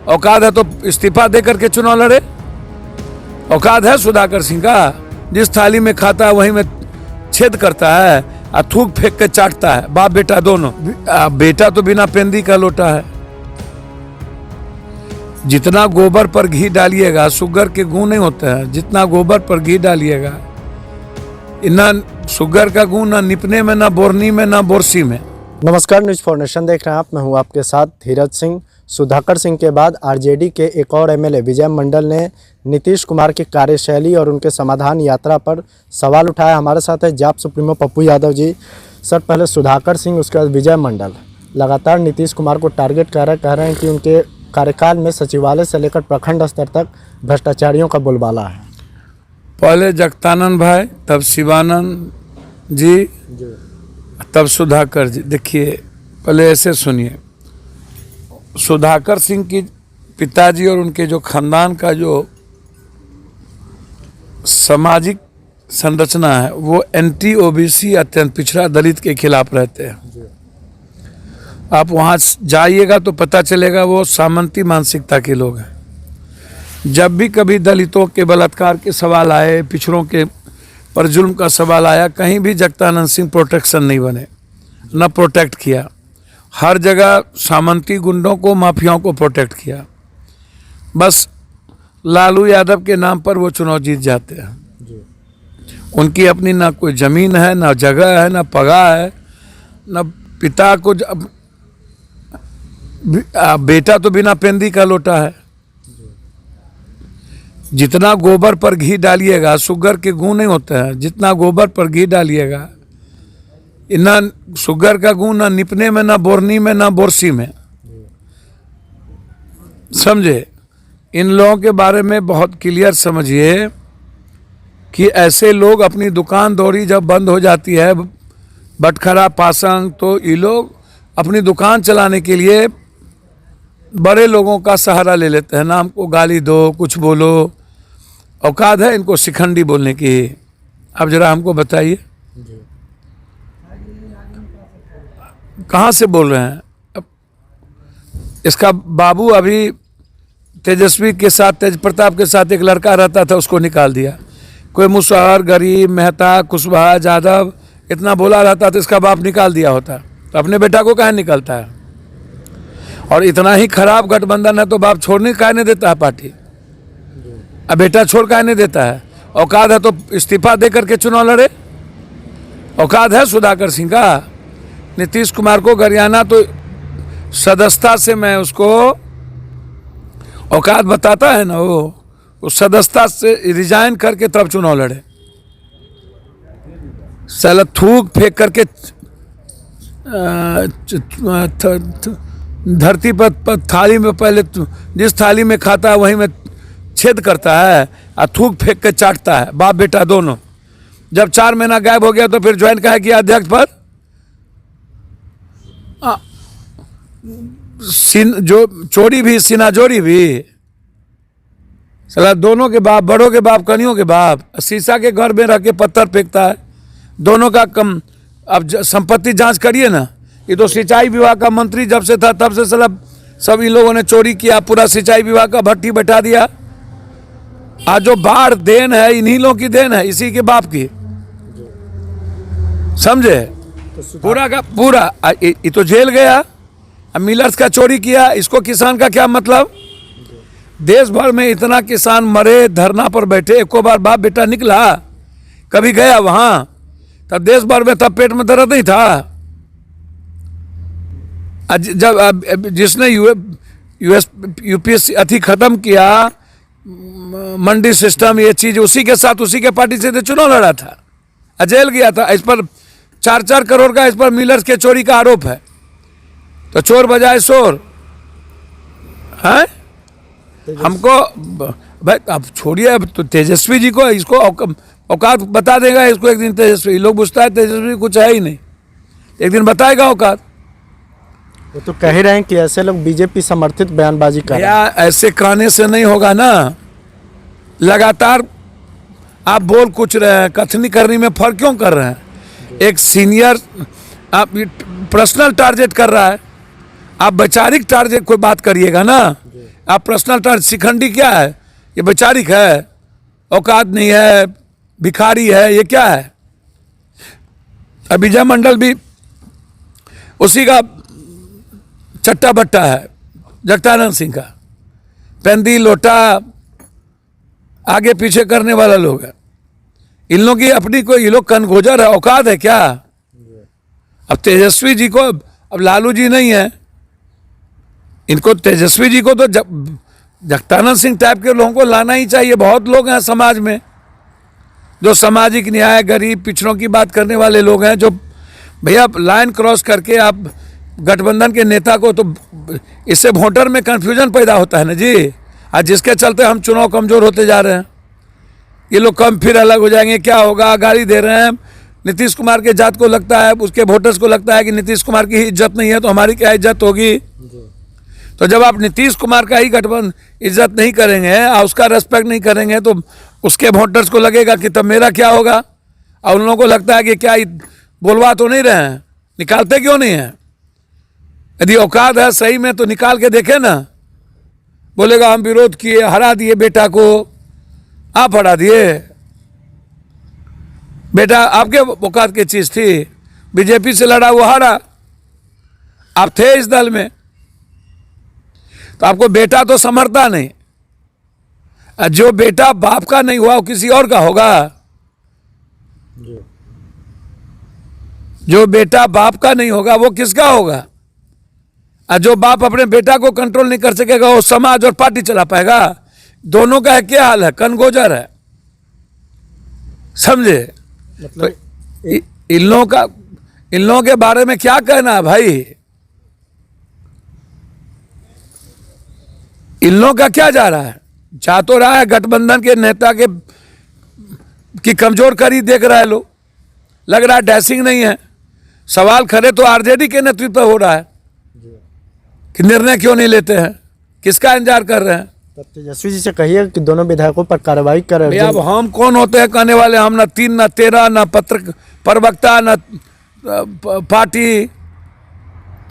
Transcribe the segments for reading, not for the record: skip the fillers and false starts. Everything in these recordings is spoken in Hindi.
औकात है तो इस्तीफा दे करके चुनाव लड़े। औकात है सुधाकर सिंह का, जिस थाली में खाता है वहीं में छेद करता है और थूक फेंक के चाटता है, बाप बेटा दोनों। बेटा तो बिना पेंदी का लोटा है। जितना गोबर पर घी डालिएगा, शुगर के गुण नहीं होते हैं, जितना गोबर पर घी डालिएगा, ना शुगर का गुण ना निपने में, ना बोरनी में, ना बोरसी में। नमस्कार, न्यूज़ फॉर नेशन देख रहे हैं आप। मैं हूं आपके साथ धीरज सिंह। सुधाकर सिंह के बाद आरजेडी के एक और एमएलए विजय मंडल ने नीतीश कुमार की कार्यशैली और उनके समाधान यात्रा पर सवाल उठाया। हमारे साथ है जाप सुप्रीमो पप्पू यादव जी। सर, पहले सुधाकर सिंह, उसके बाद विजय मंडल लगातार नीतीश कुमार को टारगेट कर रहे हैं कि उनके कार्यकाल में सचिवालय से लेकर प्रखंड स्तर तक भ्रष्टाचारियों का बोलबाला है। पहले जगतानंद भाई, तब शिवानंद जी, तब सुधाकर जी। देखिए, पहले ऐसे सुनिए, सुधाकर सिंह की पिताजी और उनके जो खानदान का जो सामाजिक संरचना है वो एंटी ओबीसी, अत्यंत पिछड़ा दलित के खिलाफ रहते हैं। आप वहाँ जाइएगा तो पता चलेगा वो सामंती मानसिकता के लोग हैं। जब भी कभी दलितों के बलात्कार के सवाल आए, पिछड़ों के पर जुल्म का सवाल आया, कहीं भी जगतानंद सिंह प्रोटेक्शन नहीं बने, न प्रोटेक्ट किया। हर जगह सामंती गुंडों को, माफियाओं को प्रोटेक्ट किया। बस लालू यादव के नाम पर वो चुनाव जीत जाते हैं। उनकी अपनी ना कोई ज़मीन है, ना जगह है, ना पगार है, ना पिता को बेटा तो बिना पेंदी का लोटा है। जितना गोबर पर घी डालिएगा, शुगर के गुण नहीं होते हैं, जितना गोबर पर घी डालिएगा, ना शुगर का गुण ना निपने में, ना बोरनी में, ना बोरसी में। समझे? इन लोगों के बारे में बहुत क्लियर समझिए कि ऐसे लोग, अपनी दुकान दौरी जब बंद हो जाती है, बटखरा पासंग, तो ये लोग अपनी दुकान चलाने के लिए बड़े लोगों का सहारा ले लेते हैं। नाम को गाली दो, कुछ बोलो, औकात है इनको शिखंडी बोलने की। अब जरा हमको बताइए, कहाँ से बोल रहे हैं? अब इसका बाबू अभी तेजस्वी के साथ, तेज प्रताप के साथ एक लड़का रहता था, उसको निकाल दिया। कोई मुसहर, गरीब, मेहता, कुशवाहा, यादव इतना बोला रहता था, इसका बाप निकाल दिया होता, तो अपने बेटा को काहे निकालता है? और इतना ही खराब गठबंधन है तो बाप छोड़ने काहे नहीं देता है पार्टी? अब बेटा छोड़ काहे नहीं देता है? औकात है तो इस्तीफा दे करके चुनाव लड़े। औकात है सुधाकर सिंह का। नीतीश कुमार को गरियाना तो सदस्यता से मैं उसको औकात बताता है ना, वो उस सदस्यता से रिजाइन करके तब चुनाव लड़े। साला थूक फेंक करके धरती पर थाली में, पहले जिस थाली में खाता है वहीं में छेद करता है और थूक फेंक के चाटता है, बाप बेटा दोनों। जब 4 महीना गायब हो गया तो फिर ज्वाइन काहे किया अध्यक्ष पर? जो चोरी भी, सीना जोड़ी भी, साला दोनों के बाप, बड़ों के बाप, कनियों के बाप, शीशा के घर में रह के पत्थर फेंकता है। दोनों का कम। अब संपत्ति जांच करिए ना। ये तो सिंचाई विभाग का मंत्री जब से था तब से साला सब इन लोगों ने चोरी किया, पूरा सिंचाई विभाग का भट्टी बैठा दिया। आज जो बाढ़ देन है, इन्हीं लोगों की देन है, इसी के बाप की। समझे? पूरा का पूरा ये तो जेल गया। अब मिलर्स का चोरी किया, इसको किसान का क्या मतलब? देश भर में इतना किसान मरे, धरना पर बैठे, एको बार बाप बेटा निकला? कभी गया वहां? तब देश भर में तब पेट में दर्द नहीं था। जब जिसने यूपीएससी अथी खत्म किया, मंडी सिस्टम, ये चीज, उसी के साथ, उसी के पार्टी से चुनाव लड़ा था, जेल गया था। इस पर 4-4 करोड़ का इस पर मिलर्स के चोरी का आरोप है। तो चोर बजाय शोर है। हमको भाई अब छोड़िए, अब तो तेजस्वी जी को, इसको औकात बता देगा इसको एक दिन तेजस्वी। लोग पूछता है तेजस्वी कुछ है ही नहीं, एक दिन बताएगा औकात। वो तो कह ही रहे हैं कि ऐसे लोग बीजेपी समर्थित बयानबाजी कर रहे हैं। ऐसे कहने से नहीं होगा ना। लगातार आप बोल कुछ रहे हैं, कथनी करने में फर्क क्यों कर रहे हैं? एक सीनियर आप पर्सनल टारगेट कर रहा है, आप वैचारिक टारगेट कोई बात करिएगा ना। आप पर्सनल टच शिखंडी क्या है? ये वैचारिक है, औकात नहीं है, भिखारी है, ये क्या है? अब विजय मंडल भी उसी का चट्टा बट्टा है, जगतानंद सिंह का। पेंदी लोटा आगे पीछे करने वाला लोग है। इन लोगों की अपनी कोई, ये लोग कनगोजर है, औकात है क्या? अब तेजस्वी जी को, अब लालू जी नहीं है, इनको तेजस्वी जी को तो जगतानंद सिंह टाइप के लोगों को लाना ही चाहिए। बहुत लोग हैं समाज में जो सामाजिक न्याय, गरीब पिछड़ों की बात करने वाले लोग हैं, जो भैया लाइन क्रॉस करके आप गठबंधन के नेता को, तो इससे वोटर में कंफ्यूजन पैदा होता है ना जी। आज जिसके चलते हम चुनाव कमजोर होते जा रहे हैं। ये लोग कम फिर अलग हो जाएंगे, क्या होगा? गाली दे रहे हैं नीतीश कुमार के जात को, लगता है उसके वोटर्स को लगता है कि नीतीश कुमार की ही इज्जत नहीं है तो हमारी क्या इज्जत होगी? तो जब आप नीतीश कुमार का ही गठबंधन इज्जत नहीं करेंगे और उसका रेस्पेक्ट नहीं करेंगे तो उसके वोटर्स को लगेगा कि तब मेरा क्या होगा। और उन लोगों को लगता है कि क्या बोलवा तो नहीं रहे हैं, निकालते क्यों नहीं है? यदि औकात है सही में तो निकाल के देखे ना। बोलेगा हम विरोध किए, हरा दिए बेटा को। आप हरा दिए? बेटा आपके औकात की चीज थी, बीजेपी से लड़ा, वो हारा। आप थे इस दल में तो आपको बेटा तो समझता नहीं। जो बेटा बाप का नहीं हुआ वो किसी और का होगा। जो बेटा बाप का नहीं होगा वो किसका होगा? और जो बाप अपने बेटा को कंट्रोल नहीं कर सकेगा वो समाज और पार्टी चला पाएगा? दोनों का है क्या हाल है? कनगोजर है, समझे? मतलब तो इन लोगों के बारे में क्या कहना है भाई? इन लोगों का क्या जा रहा है? जा तो रहा है गठबंधन के नेता के की कमजोर करी देख रहा है लोग। लग रहा है डैशिंग नहीं है। सवाल खड़े तो आरजेडी के नेतृत्व पर हो रहा है कि निर्णय क्यों नहीं लेते हैं, किसका इंतजार कर रहे हैं? तब तेजस्वी जी से कहिए कि दोनों विधायकों पर कार्रवाई करें। अब हम कौन होते हैं कहने वाले? हम ना 3 ना 13 ना पत्र प्रवक्ता ना पार्टी।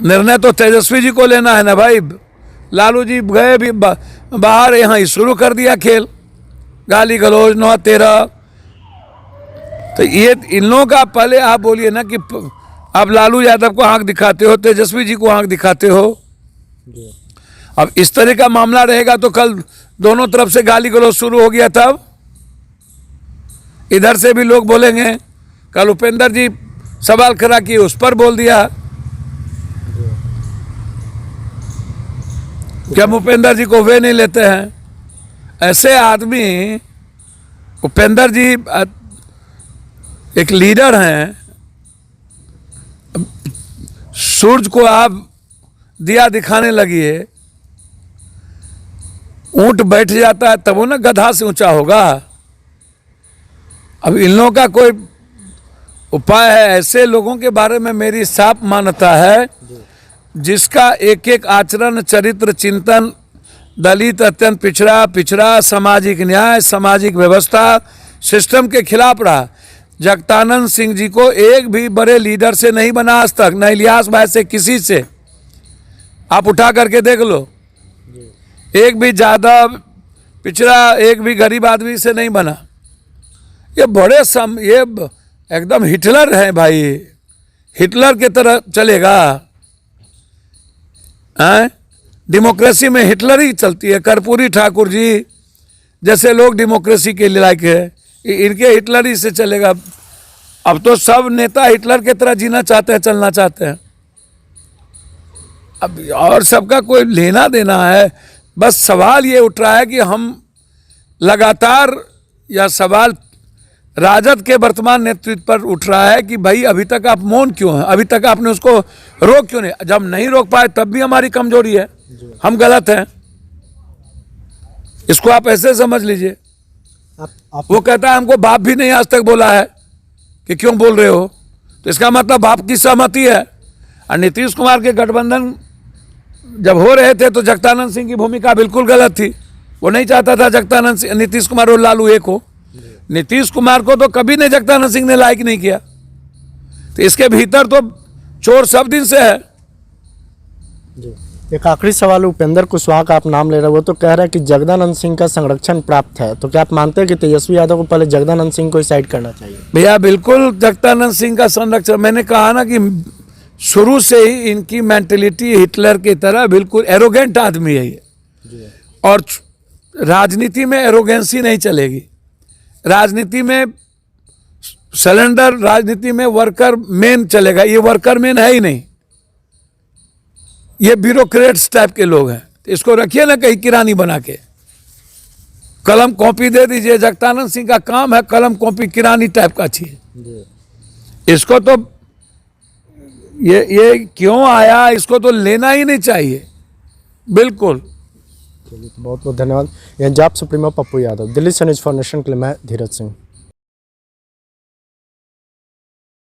निर्णय तो तेजस्वी जी को लेना है ना भाई। लालू जी गए भी बाहर, यहाँ ही शुरू कर दिया खेल, गाली गलौज 9-13। तो ये इन लोगों का, पहले आप बोलिए ना कि आप लालू यादव को आंख दिखाते हो, तेजस्वी जी को आंख दिखाते हो। अब इस तरह का मामला रहेगा तो कल दोनों तरफ से गाली गलौज शुरू हो गया, तब इधर से भी लोग बोलेंगे। कल उपेंद्र जी सवाल खड़ा किए, उस पर बोल दिया। क्या उपेंद्र जी को वे नहीं लेते हैं? ऐसे आदमी, उपेंद्र जी एक लीडर हैं। सूरज को आप दिया दिखाने लगिए, ऊंट बैठ जाता है तब वो ना गधा से ऊंचा होगा। अब इन लोगों का कोई उपाय है? ऐसे लोगों के बारे में मेरी साफ मान्यता है जिसका एक एक आचरण, चरित्र, चिंतन दलित, अत्यंत पिछड़ा, सामाजिक न्याय, सामाजिक व्यवस्था, सिस्टम के खिलाफ रहा। जगतानंद सिंह जी को एक भी बड़े लीडर से नहीं बना आज तक, न इलियास भाई से, किसी से। आप उठा करके देख लो, एक भी ज्यादा पिछड़ा, एक भी गरीब आदमी से नहीं बना। ये ये एकदम हिटलर है भाई, हिटलर के तरह चलेगा। डेमोक्रेसी में हिटलर ही चलती है। कर्पूरी ठाकुर जी जैसे लोग डेमोक्रेसी के लायक है, इनके हिटलर ही से चलेगा। अब तो सब नेता हिटलर के तरह जीना चाहते हैं, चलना चाहते हैं। अब और सबका कोई लेना देना है। बस सवाल ये उठ रहा है कि हम लगातार, या सवाल राजद के वर्तमान नेतृत्व पर उठ रहा है कि भाई अभी तक आप मौन क्यों हैं? अभी तक आपने उसको रोक क्यों नहीं? जब नहीं रोक पाए तब भी हमारी कमजोरी है, हम गलत हैं। इसको आप ऐसे समझ लीजिए। वो कहता है हमको बाप भी नहीं आज तक बोला है कि क्यों बोल रहे हो, तो इसका मतलब बाप की सहमति है। और नीतीश कुमार के गठबंधन जब हो रहे थे तो जगतानंद सिंह की भूमिका बिल्कुल गलत थी। वो नहीं चाहता था जगतानंद सिंह, नीतीश कुमार और लालू एक हो। नीतीश कुमार को तो कभी नहीं जगतानंद सिंह ने लाइक नहीं किया। तो इसके भीतर तो चोर सब दिन से है। एक आखिरी सवाल, उपेंद्र कुशवाहा का आप नाम ले रहे हो, वो तो कह रहा है कि जगदानंद सिंह का संरक्षण प्राप्त है, तो क्या आप मानते हैं कि तेजस्वी यादव को पहले जगदानंद सिंह को साइड करना चाहिए? भैया बिल्कुल जगदानंद सिंह का संरक्षण, मैंने कहा ना कि शुरू से ही इनकी मेंटेलिटी हिटलर की तरह बिल्कुल एरोगेंट आदमी है ये। और राजनीति में एरोगेंसी नहीं चलेगी, राजनीति में सिलेंडर, राजनीति में वर्कर मैन चलेगा, ये वर्कर मैन है ही नहीं, ये ब्यूरोक्रेट्स टाइप के लोग हैं। इसको रखिए ना कहीं किरानी बना के, कलम कॉपी दे दीजिए। जगदानंद सिंह का काम है कलम कॉपी किरानी टाइप का चाहिए इसको, तो ये क्यों आया, इसको तो लेना ही नहीं चाहिए बिल्कुल। चलिए, तो बहुत बहुत धन्यवाद। पंजाब सुप्रीमो पप्पू यादव, दिल्ली से न्यूज़ फॉर नेशन के लिए मैं धीरज सिंह।